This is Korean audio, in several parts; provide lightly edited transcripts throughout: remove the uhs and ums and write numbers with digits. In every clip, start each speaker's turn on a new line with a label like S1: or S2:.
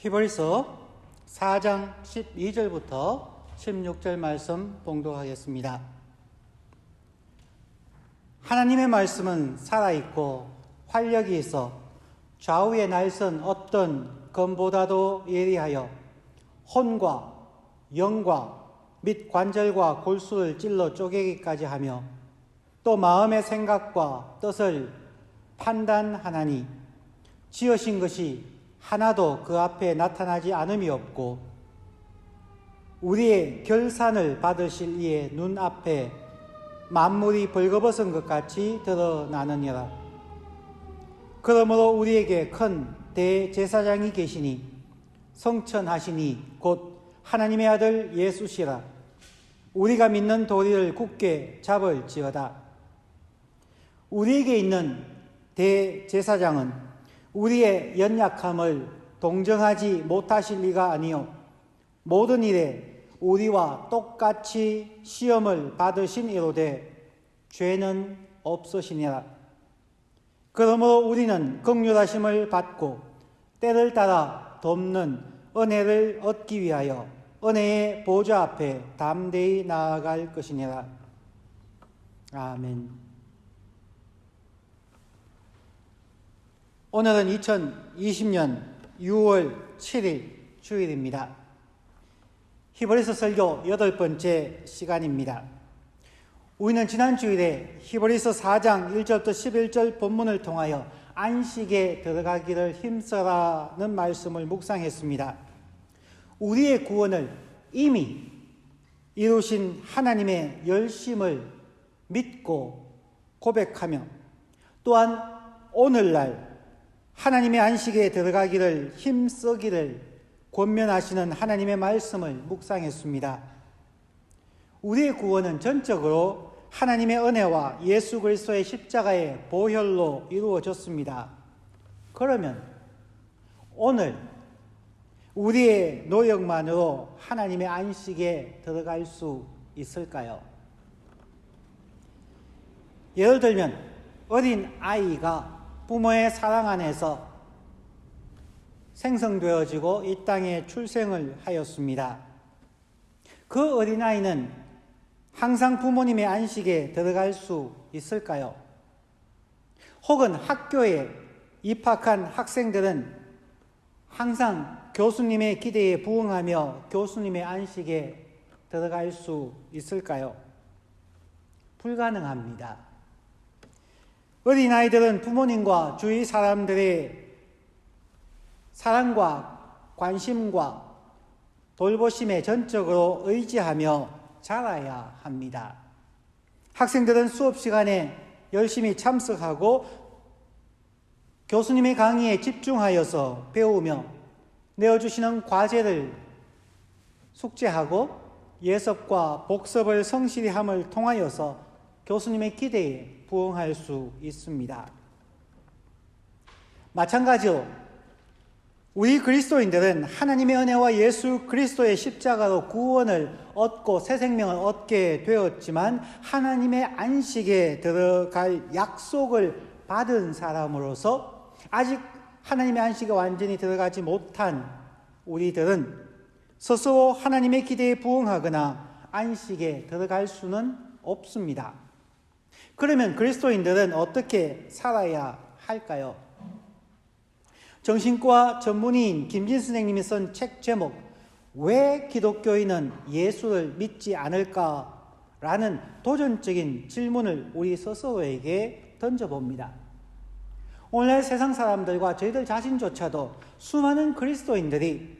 S1: 히브리서 4장 12절부터 16절 말씀 봉독하겠습니다. 하나님의 말씀은 살아있고 활력이 있어 좌우의 날선 어떤 검보다도 예리하여 혼과 영과 및 관절과 골수를 찔러 쪼개기까지 하며 또 마음의 생각과 뜻을 판단하나니 지으신 것이 하나도 그 앞에 나타나지 않음이 없고 우리의 결산을 받으실 이의 눈앞에 만물이 벌거벗은 것 같이 드러나느니라. 그러므로 우리에게 큰 대제사장이 계시니 성천하시니 곧 하나님의 아들 예수시라. 우리가 믿는 도리를 굳게 잡을지어다. 우리에게 있는 대제사장은 우리의 연약함을 동정하지 못하실 리가 아니요 모든 일에 우리와 똑같이 시험을 받으신 이로되 죄는 없으시니라. 그러므로 우리는 긍휼하심을 받고 때를 따라 돕는 은혜를 얻기 위하여 은혜의 보좌 앞에 담대히 나아갈 것이니라. 아멘. 오늘은 2020년 6월 7일 주일입니다. 히브리서 설교 8번째 시간입니다. 우리는 지난 주일에 히브리서 4장 1절부터 11절 본문을 통하여 안식에 들어가기를 힘써라는 말씀을 묵상했습니다. 우리의 구원을 이미 이루신 하나님의 열심을 믿고 고백하며 또한 오늘날 하나님의 안식에 들어가기를 힘쓰기를 권면하시는 하나님의 말씀을 묵상했습니다. 우리의 구원은 전적으로 하나님의 은혜와 예수 그리스도의 십자가의 보혈로 이루어졌습니다. 그러면 오늘 우리의 노력만으로 하나님의 안식에 들어갈 수 있을까요? 예를 들면 어린 아이가 부모의 사랑 안에서 생성되어지고 이 땅에 출생을 하였습니다. 그 어린아이는 항상 부모님의 안식에 들어갈 수 있을까요? 혹은 학교에 입학한 학생들은 항상 교수님의 기대에 부응하며 교수님의 안식에 들어갈 수 있을까요? 불가능합니다. 어린아이들은 부모님과 주위 사람들의 사랑과 관심과 돌보심에 전적으로 의지하며 자라야 합니다. 학생들은 수업 시간에 열심히 참석하고 교수님의 강의에 집중하여서 배우며 내어주시는 과제를 숙제하고 예습과 복습을 성실히 함을 통하여서 교수님의 기대에 부응할 수 있습니다. 마찬가지로 우리 그리스도인들은 하나님의 은혜와 예수 그리스도의 십자가로 구원을 얻고 새 생명을 얻게 되었지만 하나님의 안식에 들어갈 약속을 받은 사람으로서 아직 하나님의 안식에 완전히 들어가지 못한 우리들은 스스로 하나님의 기대에 부응하거나 안식에 들어갈 수는 없습니다. 그러면 그리스도인들은 어떻게 살아야 할까요? 정신과 전문의인 김진 선생님이 쓴 책 제목 왜 기독교인은 예수를 믿지 않을까라는 도전적인 질문을 우리 스스로에게 던져봅니다. 오늘날 세상 사람들과 저희들 자신조차도 수많은 그리스도인들이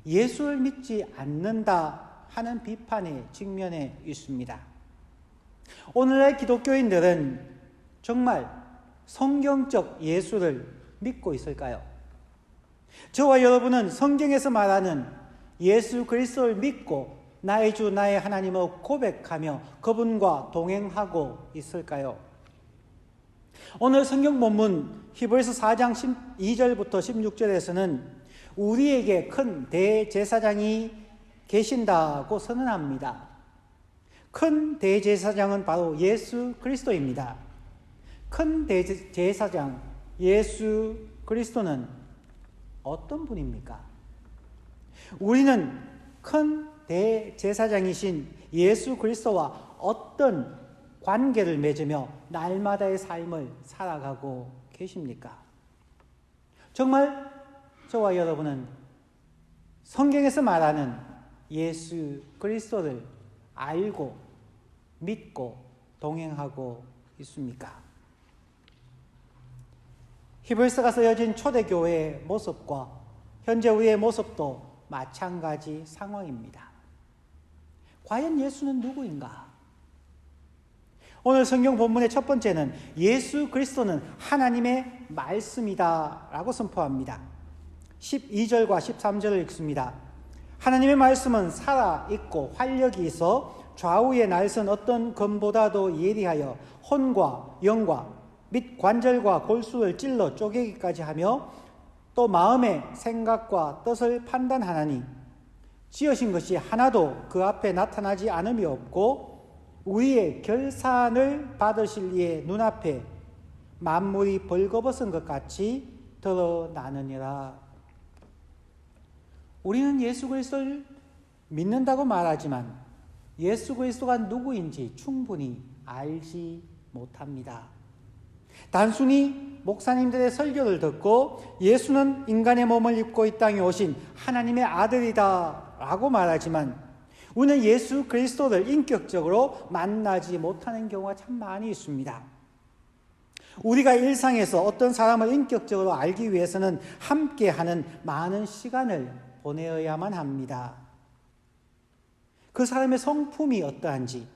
S1: 예수를 믿지 않는다 하는 비판에 직면해 있습니다. 오늘날 기독교인들은 정말 성경적 예수를 믿고 있을까요? 저와 여러분은 성경에서 말하는 예수 그리스도를 믿고 나의 주 나의 하나님을 고백하며 그분과 동행하고 있을까요? 오늘 성경 본문 히브리서 4장 12절부터 16절에서는 우리에게 큰 대제사장이 계신다고 선언합니다. 큰 대제사장은 바로 예수 그리스도입니다. 큰 대제사장 예수 그리스도는 어떤 분입니까? 우리는 큰 대제사장이신 예수 그리스도와 어떤 관계를 맺으며 날마다의 삶을 살아가고 계십니까? 정말 저와 여러분은 성경에서 말하는 예수 그리스도를 알고 믿고 동행하고 있습니까? 히브리서가 쓰여진 초대교회의 모습과 현재 우리의 모습도 마찬가지 상황입니다. 과연 예수는 누구인가? 오늘 성경 본문의 첫 번째는 예수 그리스도는 하나님의 말씀이다 라고 선포합니다. 12절과 13절을 읽습니다. 하나님의 말씀은 살아있고 활력이 있어 좌우에 날선 어떤 검보다도 예리하여 혼과 영과 및 관절과 골수를 찔러 쪼개기까지 하며 또 마음의 생각과 뜻을 판단하나니 지으신 것이 하나도 그 앞에 나타나지 않음이 없고 우리의 결산을 받으실 이의 눈앞에 만물이 벌거벗은 것 같이 드러나느니라. 우리는 예수 그리스도를 믿는다고 말하지만 예수 그리스도가 누구인지 충분히 알지 못합니다. 단순히 목사님들의 설교를 듣고 예수는 인간의 몸을 입고 이 땅에 오신 하나님의 아들이다 라고 말하지만 우리는 예수 그리스도를 인격적으로 만나지 못하는 경우가 참 많이 있습니다. 우리가 일상에서 어떤 사람을 인격적으로 알기 위해서는 함께하는 많은 시간을 보내어야만 합니다. 그 사람의 성품이 어떠한지,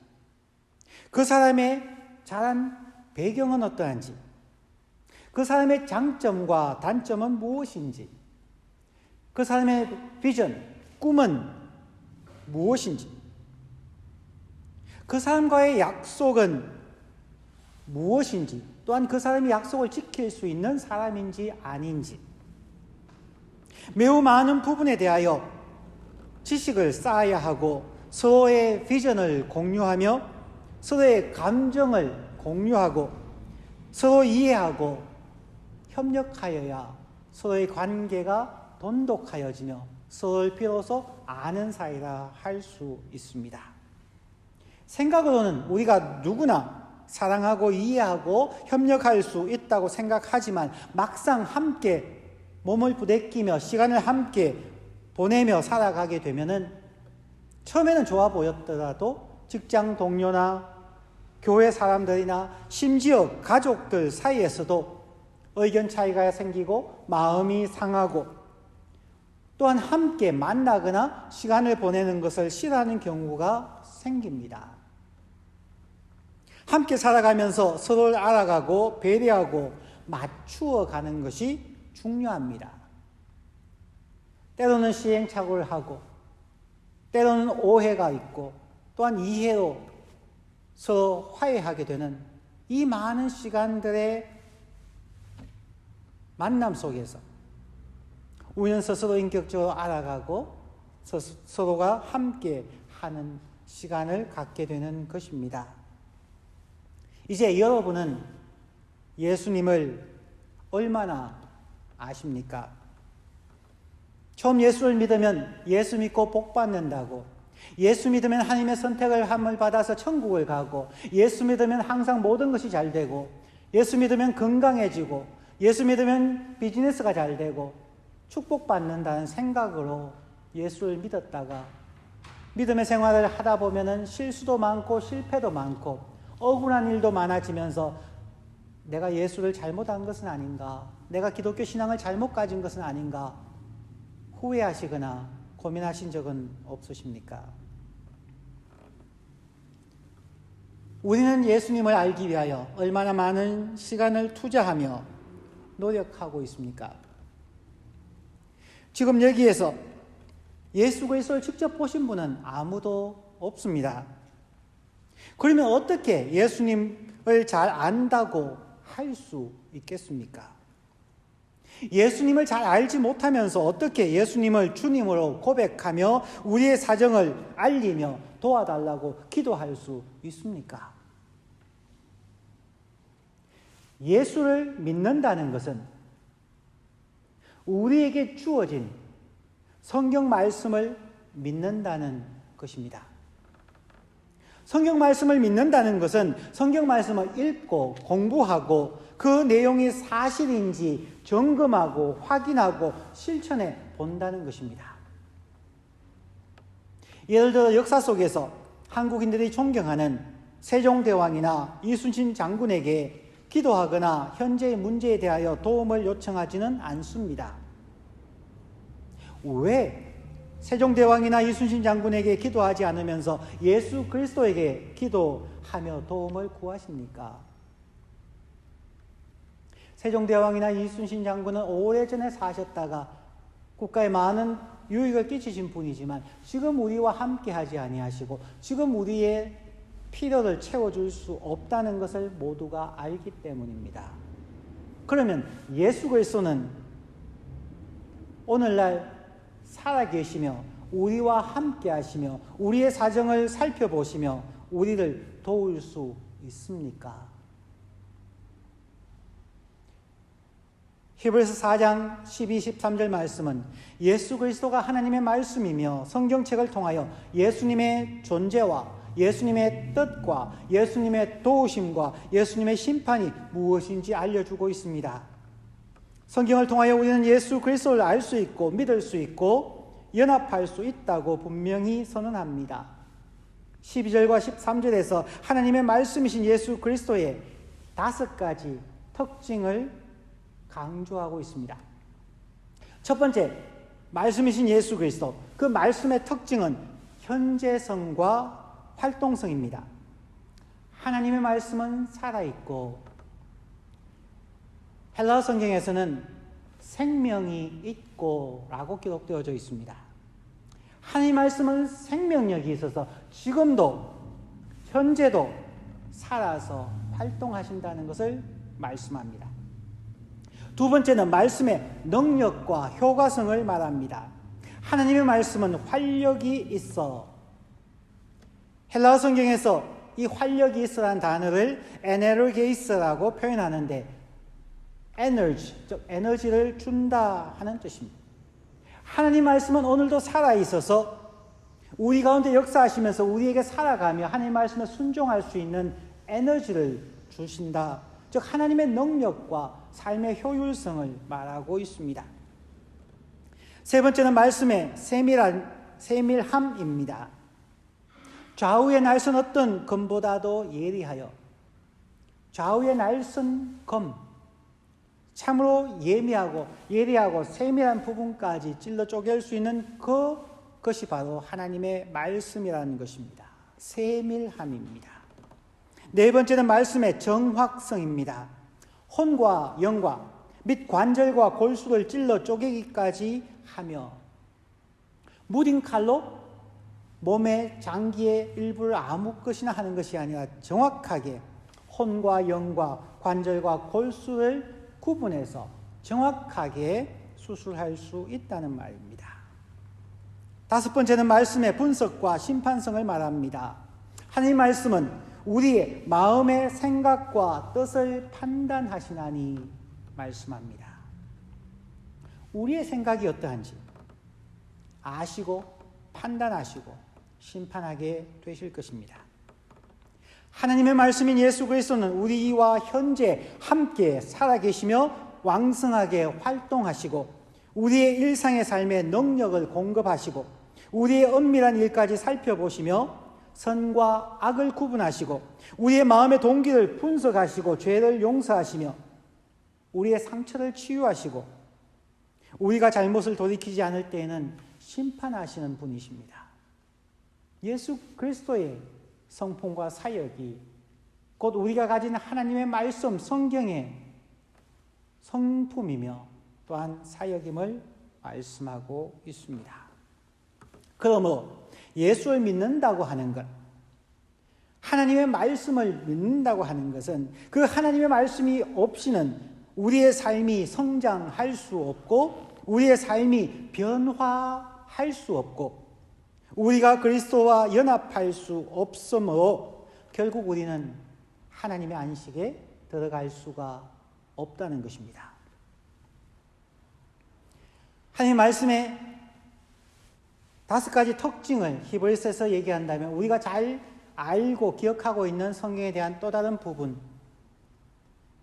S1: 그 사람의 자란 배경은 어떠한지, 그 사람의 장점과 단점은 무엇인지, 그 사람의 비전, 꿈은 무엇인지, 그 사람과의 약속은 무엇인지, 또한 그 사람이 약속을 지킬 수 있는 사람인지 아닌지, 매우 많은 부분에 대하여 지식을 쌓아야 하고 서로의 비전을 공유하며 서로의 감정을 공유하고 서로 이해하고 협력하여야 서로의 관계가 돈독하여지며 서로를 비로소 아는 사이라 할 수 있습니다. 생각으로는 우리가 누구나 사랑하고 이해하고 협력할 수 있다고 생각하지만 막상 함께 몸을 부대끼며 시간을 함께 보내며 살아가게 되면은 처음에는 좋아 보였더라도 직장 동료나 교회 사람들이나 심지어 가족들 사이에서도 의견 차이가 생기고 마음이 상하고 또한 함께 만나거나 시간을 보내는 것을 싫어하는 경우가 생깁니다. 함께 살아가면서 서로를 알아가고 배려하고 맞추어 가는 것이 중요합니다. 때로는 시행착오를 하고 때로는 오해가 있고 또한 이해로 서로 화해하게 되는 이 많은 시간들의 만남 속에서 우리는 스스로 인격적으로 알아가고 서로가 함께 하는 시간을 갖게 되는 것입니다. 이제 여러분은 예수님을 얼마나 아십니까? 처음 예수를 믿으면 예수 믿고 복 받는다고, 예수 믿으면 하나님의 선택을 함을 받아서 천국을 가고, 예수 믿으면 항상 모든 것이 잘 되고, 예수 믿으면 건강해지고, 예수 믿으면 비즈니스가 잘 되고 축복받는다는 생각으로 예수를 믿었다가 믿음의 생활을 하다 보면은 실수도 많고 실패도 많고 억울한 일도 많아지면서 내가 예수를 잘못한 것은 아닌가, 내가 기독교 신앙을 잘못 가진 것은 아닌가 후회하시거나 고민하신 적은 없으십니까? 우리는 예수님을 알기 위하여 얼마나 많은 시간을 투자하며 노력하고 있습니까? 지금 여기에서 예수 그리스도를 직접 보신 분은 아무도 없습니다. 그러면 어떻게 예수님을 잘 안다고 할 수 있겠습니까? 예수님을 잘 알지 못하면서 어떻게 예수님을 주님으로 고백하며 우리의 사정을 알리며 도와달라고 기도할 수 있습니까? 예수를 믿는다는 것은 우리에게 주어진 성경 말씀을 믿는다는 것입니다. 성경 말씀을 믿는다는 것은 성경 말씀을 읽고 공부하고 그 내용이 사실인지 점검하고 확인하고 실천해 본다는 것입니다. 예를 들어 역사 속에서 한국인들이 존경하는 세종대왕이나 이순신 장군에게 기도하거나 현재의 문제에 대하여 도움을 요청하지는 않습니다. 왜 세종대왕이나 이순신 장군에게 기도하지 않으면서 예수 그리스도에게 기도하며 도움을 구하십니까? 세종대왕이나 이순신 장군은 오래전에 사셨다가 국가에 많은 유익을 끼치신 분이지만 지금 우리와 함께 하지 아니하시고 지금 우리의 필요를 채워줄 수 없다는 것을 모두가 알기 때문입니다. 그러면 예수 그리스도는 오늘날 살아계시며 우리와 함께 하시며 우리의 사정을 살펴보시며 우리를 도울 수 있습니까? 히브리서 4장 12, 13절 말씀은 예수 그리스도가 하나님의 말씀이며 성경책을 통하여 예수님의 존재와 예수님의 뜻과 예수님의 도우심과 예수님의 심판이 무엇인지 알려주고 있습니다. 성경을 통하여 우리는 예수 그리스도를 알 수 있고 믿을 수 있고 연합할 수 있다고 분명히 선언합니다. 12절과 13절에서 하나님의 말씀이신 예수 그리스도의 5가지 특징을 강조하고 있습니다. 첫 번째, 말씀이신 예수 그리스도. 그 말씀의 특징은 현재성과 활동성입니다. 하나님의 말씀은 살아있고 헬라어 성경에서는 생명이 있고 라고 기록되어져 있습니다. 하나님의 말씀은 생명력이 있어서 지금도 현재도 살아서 활동하신다는 것을 말씀합니다. 두 번째는 말씀의 능력과 효과성을 말합니다. 하나님의 말씀은 활력이 있어. 헬라어 성경에서 이 활력이 있어라는 단어를 에네르게이스라고 표현하는데 에너지, 즉 에너지를 준다 하는 뜻입니다. 하나님 말씀은 오늘도 살아있어서 우리 가운데 역사하시면서 우리에게 살아가며 하나님 말씀에 순종할 수 있는 에너지를 주신다. 즉 하나님의 능력과 삶의 효율성을 말하고 있습니다. 세 번째는 말씀의 세밀함입니다. 좌우의 날선 어떤 검보다도 예리하여 좌우의 날선 검 참으로 예리하고 세밀한 부분까지 찔러 쪼갤 수 있는 그것이 바로 하나님의 말씀이라는 것입니다. 세밀함입니다. 네 번째는 말씀의 정확성입니다. 혼과 영과 및 관절과 골수를 찔러 쪼개기까지 하며 무딘 칼로 몸의 장기의 일부를 아무 것이나 하는 것이 아니라 정확하게 혼과 영과 관절과 골수를 구분해서 정확하게 수술할 수 있다는 말입니다. 다섯 번째는 말씀의 분석과 심판성을 말합니다. 하나님 말씀은 우리의 마음의 생각과 뜻을 판단하시나니 말씀합니다. 우리의 생각이 어떠한지 아시고 판단하시고 심판하게 되실 것입니다. 하나님의 말씀인 예수 그리스도는 우리와 현재 함께 살아계시며 왕성하게 활동하시고 우리의 일상의 삶에 능력을 공급하시고 우리의 은밀한 일까지 살펴보시며 선과 악을 구분하시고 우리의 마음의 동기를 분석하시고 죄를 용서하시며 우리의 상처를 치유하시고 우리가 잘못을 돌이키지 않을 때에는 심판하시는 분이십니다. 예수 그리스도의 성품과 사역이 곧 우리가 가진 하나님의 말씀, 성경의 성품이며 또한 사역임을 말씀하고 있습니다. 그러므로 예수를 믿는다고 하는 것, 하나님의 말씀을 믿는다고 하는 것은 그 하나님의 말씀이 없이는 우리의 삶이 성장할 수 없고 우리의 삶이 변화할 수 없고 우리가 그리스도와 연합할 수 없으므로 결국 우리는 하나님의 안식에 들어갈 수가 없다는 것입니다. 하나님 말씀의 5가지 특징을 히브리서에서 얘기한다면 우리가 잘 알고 기억하고 있는 성경에 대한 또 다른 부분,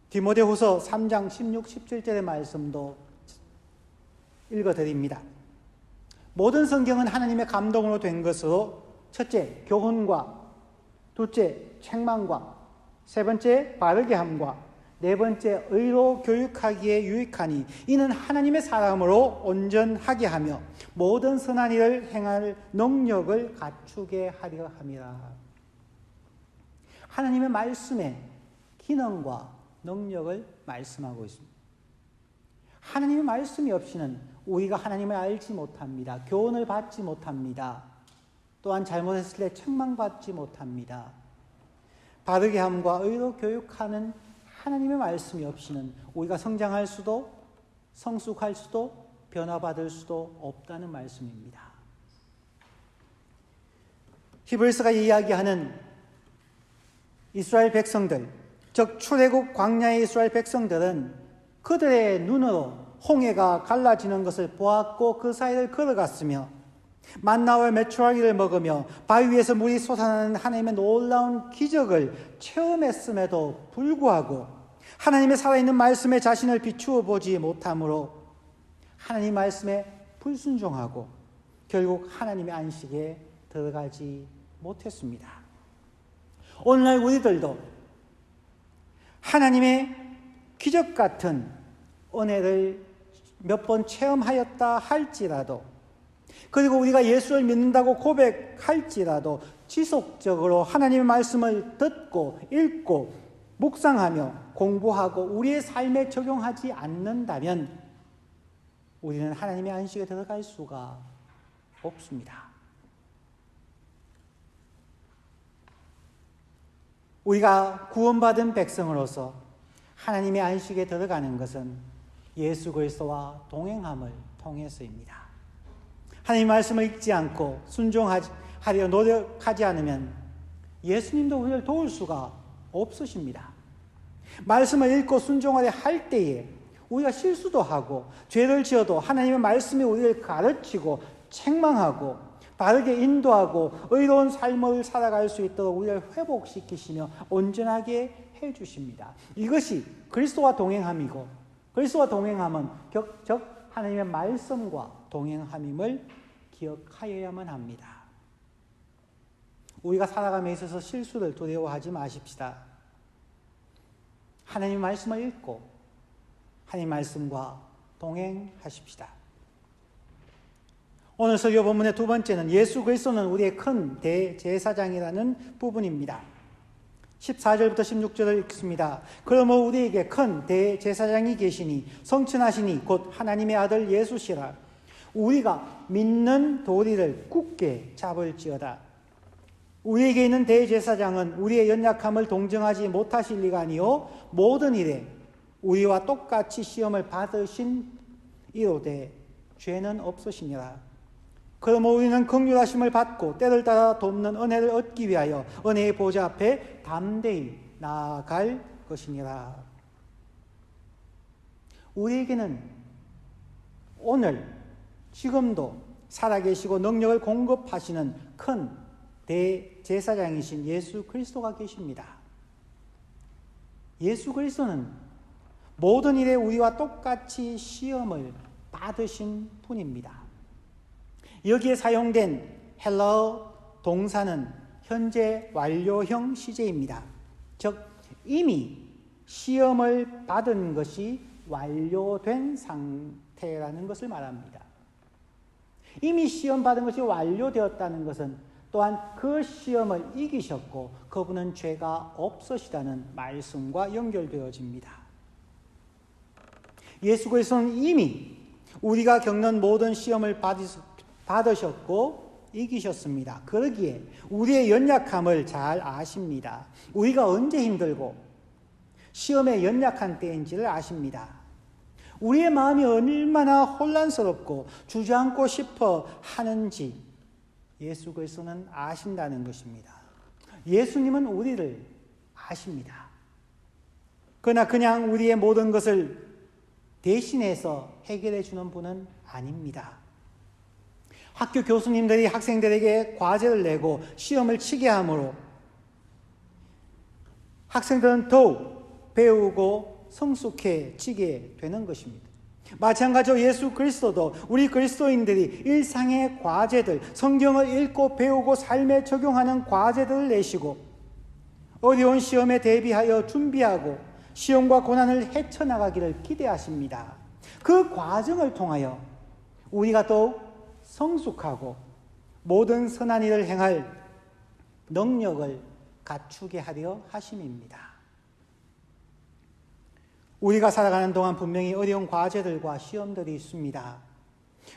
S1: 디모데후서 3장 16, 17절의 말씀도 읽어드립니다. 모든 성경은 하나님의 감동으로 된 것으로 첫째, 교훈과 둘째, 책망과 세 번째, 바르게 함과 네 번째, 의로 교육하기에 유익하니 이는 하나님의 사람으로 온전하게 하며 모든 선한 일을 행할 능력을 갖추게 하려 함이라. 하나님의 말씀의 기능과 능력을 말씀하고 있습니다. 하나님의 말씀이 없이는 우리가 하나님을 알지 못합니다. 교훈을 받지 못합니다. 또한 잘못했을 때 책망받지 못합니다. 바르게 함과 의로 교육하는 하나님의 말씀이 없이는 우리가 성장할 수도 성숙할 수도 변화받을 수도 없다는 말씀입니다. 히브리서가 이야기하는 이스라엘 백성들, 즉 출애굽 광야의 이스라엘 백성들은 그들의 눈으로 홍해가 갈라지는 것을 보았고 그 사이를 걸어갔으며 만나와 메추라기를 먹으며 바위 위에서 물이 솟아나는 하나님의 놀라운 기적을 체험했음에도 불구하고 하나님의 살아있는 말씀에 자신을 비추어 보지 못함으로 하나님 말씀에 불순종하고 결국 하나님의 안식에 들어가지 못했습니다. 오늘날 우리들도 하나님의 기적 같은 은혜를 몇 번 체험하였다 할지라도, 그리고 우리가 예수를 믿는다고 고백할지라도 지속적으로 하나님의 말씀을 듣고 읽고 묵상하며 공부하고 우리의 삶에 적용하지 않는다면 우리는 하나님의 안식에 들어갈 수가 없습니다. 우리가 구원받은 백성으로서 하나님의 안식에 들어가는 것은 예수 그리스도와 동행함을 통해서입니다. 하나님 말씀을 읽지 않고 순종하려 노력하지 않으면 예수님도 우리를 도울 수가 없으십니다. 말씀을 읽고 순종하려 할 때에 우리가 실수도 하고 죄를 지어도 하나님의 말씀이 우리를 가르치고 책망하고 바르게 인도하고 의로운 삶을 살아갈 수 있도록 우리를 회복시키시며 온전하게 해주십니다. 이것이 그리스도와 동행함이고, 그리스도와 동행함은 즉 하나님의 말씀과 동행함임을 기억하여야만 합니다. 우리가 살아감에 있어서 실수를 두려워하지 마십시다. 하나님의 말씀을 읽고 하나님의 말씀과 동행하십시다. 오늘 설교 본문의 두 번째는 예수 그리스도는 우리의 큰 대제사장이라는 부분입니다. 14절부터 16절을 읽습니다. 그러므로 우리에게 큰 대제사장이 계시니 성천하시니 곧 하나님의 아들 예수시라. 우리가 믿는 도리를 굳게 잡을지어다. 우리에게 있는 대제사장은 우리의 연약함을 동정하지 못하실 리가 아니요 모든 일에 우리와 똑같이 시험을 받으신 이로되 죄는 없으시니라. 그러므로 우리는 긍휼하심을 받고 때를 따라 돕는 은혜를 얻기 위하여 은혜의 보좌 앞에 담대히 나아갈 것이니라. 우리에게는 오늘 지금도 살아계시고 능력을 공급하시는 큰 대제사장이신 예수 그리스도가 계십니다. 예수 그리스도는 모든 일에 우리와 똑같이 시험을 받으신 분입니다. 여기에 사용된 헬라어 동사는 현재 완료형 시제입니다. 즉 이미 시험을 받은 것이 완료된 상태라는 것을 말합니다. 이미 시험 받은 것이 완료되었다는 것은 또한 그 시험을 이기셨고 그분은 죄가 없으시다는 말씀과 연결되어집니다. 예수 그리스도는 이미 우리가 겪는 모든 시험을 받으셨고 이기셨습니다. 그러기에 우리의 연약함을 잘 아십니다. 우리가 언제 힘들고 시험에 연약한 때인지를 아십니다. 우리의 마음이 얼마나 혼란스럽고 주저앉고 싶어 하는지 예수 그리스도는 아신다는 것입니다. 예수님은 우리를 아십니다. 그러나 그냥 우리의 모든 것을 대신해서 해결해 주는 분은 아닙니다. 학교 교수님들이 학생들에게 과제를 내고 시험을 치게 하므로 학생들은 더욱 배우고 성숙해지게 되는 것입니다. 마찬가지로 예수 그리스도도 우리 그리스도인들이 일상의 과제들, 성경을 읽고 배우고 삶에 적용하는 과제들을 내시고 어려운 시험에 대비하여 준비하고 시험과 고난을 헤쳐나가기를 기대하십니다. 그 과정을 통하여 우리가 더욱 성숙하고 모든 선한 일을 행할 능력을 갖추게 하려 하심입니다. 우리가 살아가는 동안 분명히 어려운 과제들과 시험들이 있습니다.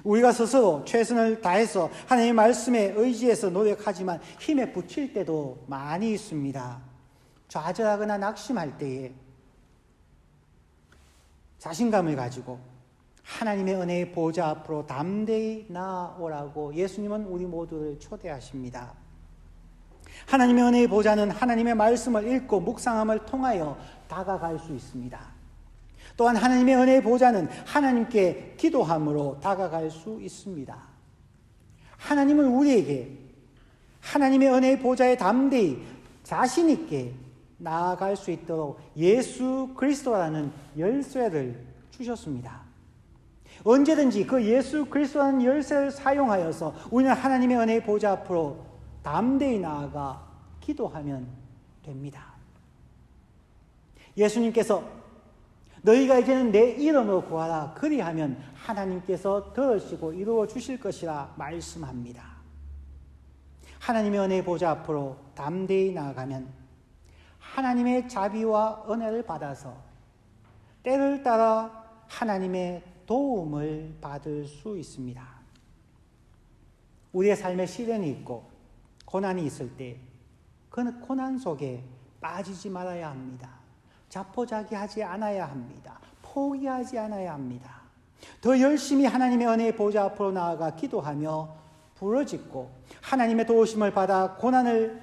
S1: 우리가 스스로 최선을 다해서 하나님의 말씀에 의지해서 노력하지만 힘에 부칠 때도 많이 있습니다. 좌절하거나 낙심할 때에 자신감을 가지고 하나님의 은혜의 보좌 앞으로 담대히 나아오라고 예수님은 우리 모두를 초대하십니다. 하나님의 은혜의 보좌는 하나님의 말씀을 읽고 묵상함을 통하여 다가갈 수 있습니다. 또한 하나님의 은혜의 보좌는 하나님께 기도함으로 다가갈 수 있습니다. 하나님은 우리에게 하나님의 은혜의 보좌에 담대히 자신 있게 나아갈 수 있도록 예수 그리스도라는 열쇠를 주셨습니다. 언제든지 그 예수 그리스도라는 열쇠를 사용하여서 우리는 하나님의 은혜의 보좌 앞으로 담대히 나아가 기도하면 됩니다. 예수님께서 너희가 이제는 내 이름으로 구하라 그리하면 하나님께서 들으시고 이루어 주실 것이라 말씀합니다. 하나님의 은혜의 보좌 앞으로 담대히 나아가면 하나님의 자비와 은혜를 받아서 때를 따라 하나님의 도움을 받을 수 있습니다. 우리의 삶에 시련이 있고 고난이 있을 때 그 고난 속에 빠지지 말아야 합니다. 자포자기하지 않아야 합니다. 포기하지 않아야 합니다. 더 열심히 하나님의 은혜의 보좌 앞으로 나아가 기도하며 부르짖고 하나님의 도우심을 받아 고난을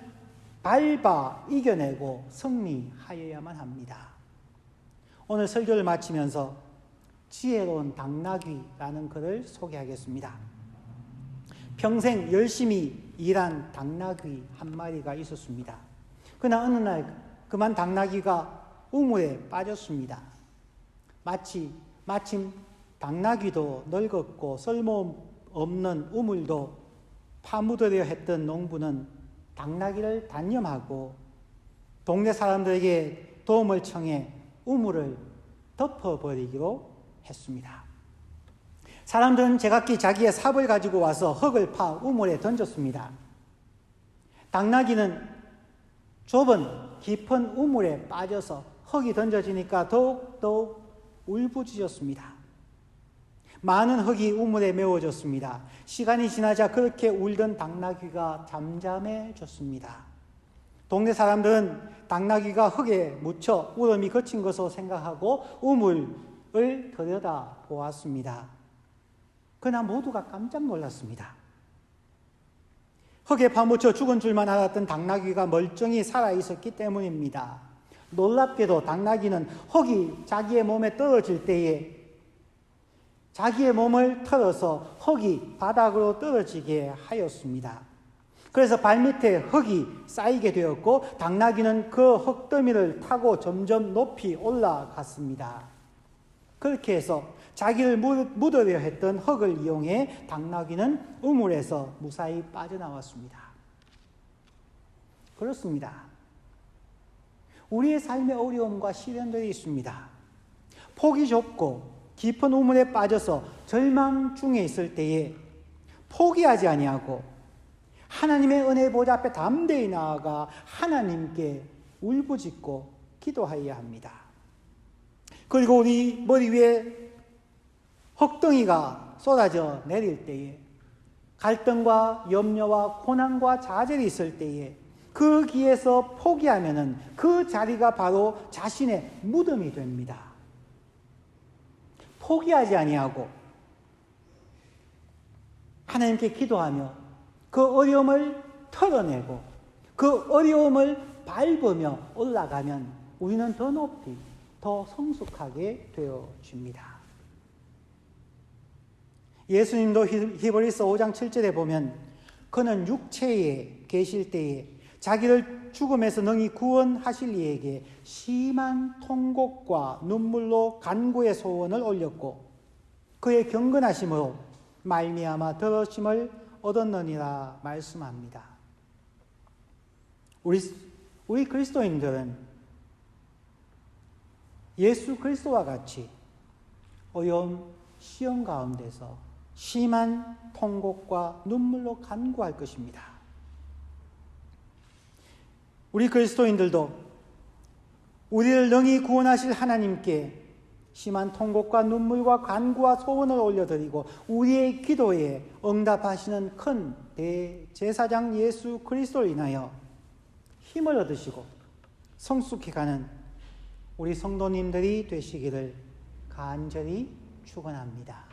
S1: 밟아 이겨내고 승리하여야만 합니다. 오늘 설교를 마치면서 지혜로운 당나귀라는 글을 소개하겠습니다. 평생 열심히 일한 당나귀 한 마리가 있었습니다. 그러나 어느 날 그만 당나귀가 우물에 빠졌습니다. 마침 당나귀도 늙었고 쓸모없는 우물도 파묻으려 했던 농부는 당나귀를 단념하고 동네 사람들에게 도움을 청해 우물을 덮어버리기로 했습니다. 사람들은 제각기 자기의 삽을 가지고 와서 흙을 파 우물에 던졌습니다. 당나귀는 좁은 깊은 우물에 빠져서 흙이 던져지니까 더욱 울부짖었습니다. 많은 흙이 우물에 메워졌습니다. 시간이 지나자 그렇게 울던 당나귀가 잠잠해졌습니다. 동네 사람들은 당나귀가 흙에 묻혀 울음이 그친 것으로 생각하고 우물을 들여다 보았습니다. 그러나 모두가 깜짝 놀랐습니다. 흙에 파묻혀 죽은 줄만 알았던 당나귀가 멀쩡히 살아있었기 때문입니다. 놀랍게도 당나귀는 흙이 자기의 몸에 떨어질 때에 자기의 몸을 털어서 흙이 바닥으로 떨어지게 하였습니다. 그래서 발밑에 흙이 쌓이게 되었고 당나귀는 그 흙더미를 타고 점점 높이 올라갔습니다. 그렇게 해서 자기를 묻으려 했던 흙을 이용해 당나귀는 우물에서 무사히 빠져나왔습니다. 그렇습니다. 우리의 삶의 어려움과 시련들이 있습니다. 폭이 좁고 깊은 우물에 빠져서 절망 중에 있을 때에 포기하지 아니하고 하나님의 은혜의 보좌 앞에 담대히 나아가 하나님께 울부짖고 기도하여야 합니다. 그리고 우리 머리 위에 흙덩이가 쏟아져 내릴 때에 갈등과 염려와 고난과 좌절이 있을 때에 그 길에서 포기하면은 그 자리가 바로 자신의 무덤이 됩니다. 포기하지 아니하고 하나님께 기도하며 그 어려움을 털어내고 그 어려움을 밟으며 올라가면 우리는 더 높이 더 성숙하게 되어집니다. 예수님도 히브리서 5장 7절에 보면 그는 육체에 계실 때에 자기를 죽음에서 능히 구원하실 이에게 심한 통곡과 눈물로 간구의 소원을 올렸고 그의 경건하심으로 말미암아 들으심을 얻었느니라 말씀합니다. 우리 그리스도인들은 예수 그리스도와 같이 어려운 시험 가운데서 심한 통곡과 눈물로 간구할 것입니다. 우리 그리스도인들도 우리를 능히 구원하실 하나님께 심한 통곡과 눈물과 간구와 소원을 올려드리고 우리의 기도에 응답하시는 큰 대제사장 예수 그리스도를 인하여 힘을 얻으시고 성숙해가는 우리 성도님들이 되시기를 간절히 축원합니다.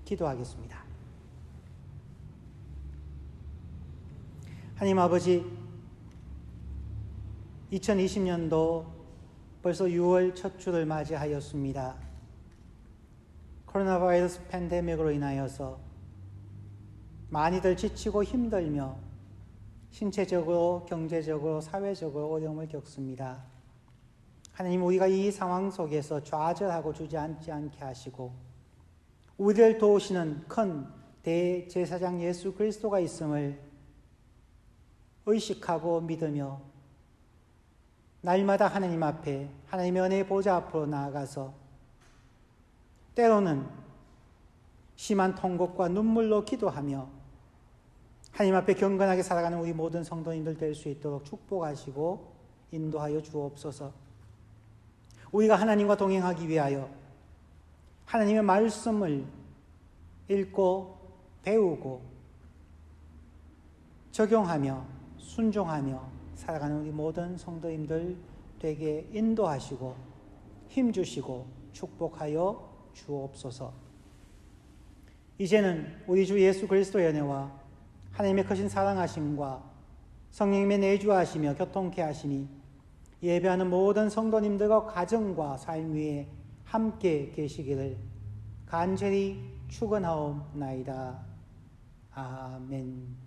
S1: 기도하겠습니다. 하나님 아버지, 2020년도 벌써 6월 첫 주를 맞이하였습니다. 코로나 바이러스 팬데믹으로 인하여서 많이들 지치고 힘들며 신체적으로, 경제적으로, 사회적으로 어려움을 겪습니다. 하나님, 우리가 이 상황 속에서 좌절하고 주저앉지 않게 하시고 우리를 도우시는 큰 대제사장 예수 그리스도가 있음을 의식하고 믿으며 날마다 하나님 앞에 하나님의 은혜의 보좌 앞으로 나아가서 때로는 심한 통곡과 눈물로 기도하며 하나님 앞에 경건하게 살아가는 우리 모든 성도님들 될 수 있도록 축복하시고 인도하여 주옵소서. 우리가 하나님과 동행하기 위하여 하나님의 말씀을 읽고 배우고 적용하며 순종하며 살아가는 우리 모든 성도님들 되게 인도하시고 힘주시고 축복하여 주옵소서. 이제는 우리 주 예수 그리스도의 은혜와 하나님의 크신 사랑하심과 성령님의 내주하시며 교통케 하심이 예배하는 모든 성도님들과 가정과 삶 위에 함께 계시기를 간절히 축원하옵나이다. 아멘.